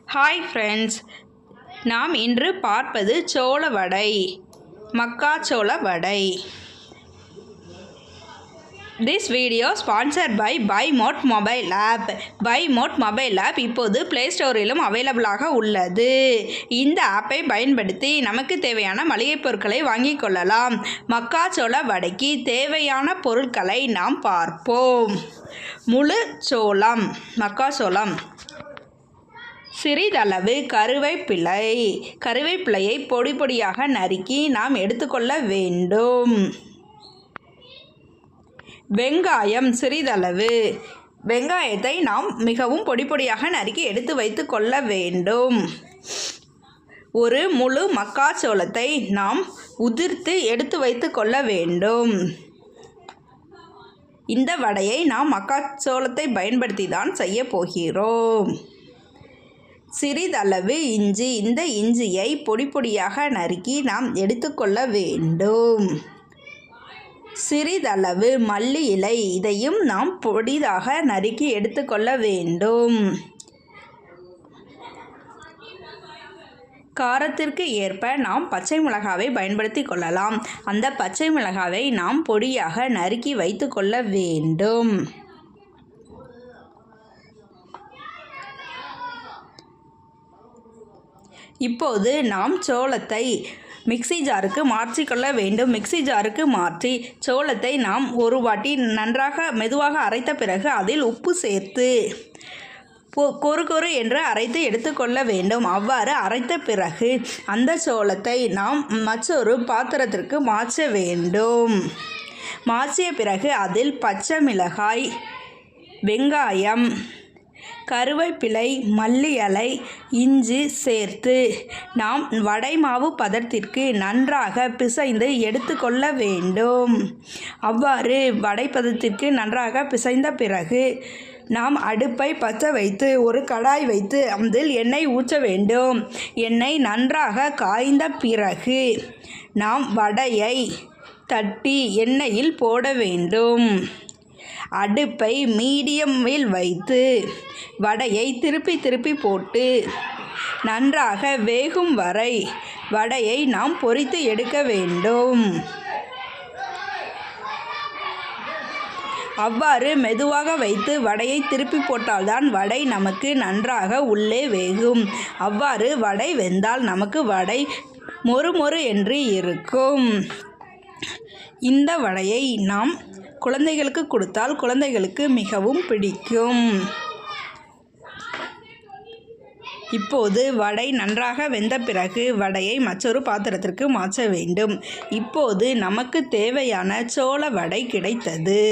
Hi friends, நாம் இன்று பார்ப்பது சோள வடை, மக்காச்சோள வடை. This video sponsored by BuyMote Mobile App. BuyMote Mobile App இப்போது Play Storeயிலும் அவைலபிளாக உள்ளது. இந்த ஆப்பை பயன்படுத்தி நமக்கு தேவையான மளிகைப் பொருட்களை வாங்கிக் கொள்ளலாம். மக்காச்சோள வடைக்கு தேவையான பொருட்களை நாம் பார்ப்போம். முழு சோளம், மக்காச்சோளம், சிறிதளவு கருவேப்பிலையை பொடி பொடியாக நறுக்கி நாம் எடுத்துக்கொள்ள வேண்டும். வெங்காயம் சிறிதளவு, வெங்காயத்தை நாம் மிகவும் பொடி பொடியாக நறுக்கி எடுத்து வைத்து கொள்ள வேண்டும். ஒரு முழு மக்காச்சோளத்தை நாம் உதிர்த்து எடுத்து வைத்து கொள்ள வேண்டும். இந்த வடையை நாம் மக்காச்சோளத்தை பயன்படுத்தி தான் செய்ய போகிறோம். சிறிதளவு இஞ்சி, இந்த இஞ்சியை பொடி பொடியாக நறுக்கி நாம் எடுத்துக்கொள்ள வேண்டும். சிறிதளவு மல்லி இலை, இதையும் நாம் பொடிதாக நறுக்கி எடுத்துக்கொள்ள வேண்டும். காரத்திற்கு ஏற்ப நாம் பச்சை மிளகாவை பயன்படுத்தி கொள்ளலாம். அந்த பச்சை மிளகாவை நாம் பொடியாக நறுக்கி வைத்து கொள்ள வேண்டும். இப்போது நாம் சோளத்தை மிக்ஸி ஜாருக்கு மாற்றிக்கொள்ள வேண்டும். மிக்ஸி ஜாருக்கு மாற்றி சோளத்தை நாம் ஒரு வாட்டி நன்றாக மெதுவாக அரைத்த பிறகு அதில் உப்பு சேர்த்து கொரு என்று அரைத்து எடுத்துக்கொள்ள வேண்டும். அவ்வாறு அரைத்த பிறகு அந்த சோளத்தை நாம் மற்றொரு பாத்திரத்திற்கு மாற்ற வேண்டும். மாற்றிய பிறகு அதில் பச்சை மிளகாய், வெங்காயம், கருவேப்பிலை, மல்லி இலை, இஞ்சி சேர்த்து நாம் வடை மாவு பதத்திற்கு நன்றாக பிசைந்து எடுத்துக்கொள்ள வேண்டும். அவ்வாறு வடை பதத்திற்கு நன்றாக பிசைந்த பிறகு நாம் அடுப்பை பற்ற வைத்து ஒரு கடாய் வைத்து அதில் எண்ணெய் ஊற்ற வேண்டும். எண்ணெய் நன்றாக காய்ந்த பிறகு நாம் வடையை தட்டி எண்ணெயில் போட வேண்டும். அடுப்பை மீடியமில் வைத்து வடையை திருப்பி போட்டு நன்றாக வேகும் வரை வடையை நாம் பொரித்து எடுக்க வேண்டும். அவ்வாறு மெதுவாக வைத்து வடையை திருப்பி போட்டால்தான் வடை நமக்கு நன்றாக உள்ளே வேகும். அவ்வாறு வடை வெந்தால் நமக்கு வடை மொறு என்று இருக்கும். இந்த வடையை நாம் குழந்தைகளுக்கு கொடுத்தால் குழந்தைகளுக்கு மிகவும் பிடிக்கும். இப்போது வடை நன்றாக வெந்த பிறகு வடையை மற்றொரு பாத்திரத்திற்கு மாற்ற வேண்டும். இப்போது நமக்கு தேவையான சோள வடை கிடைத்தது.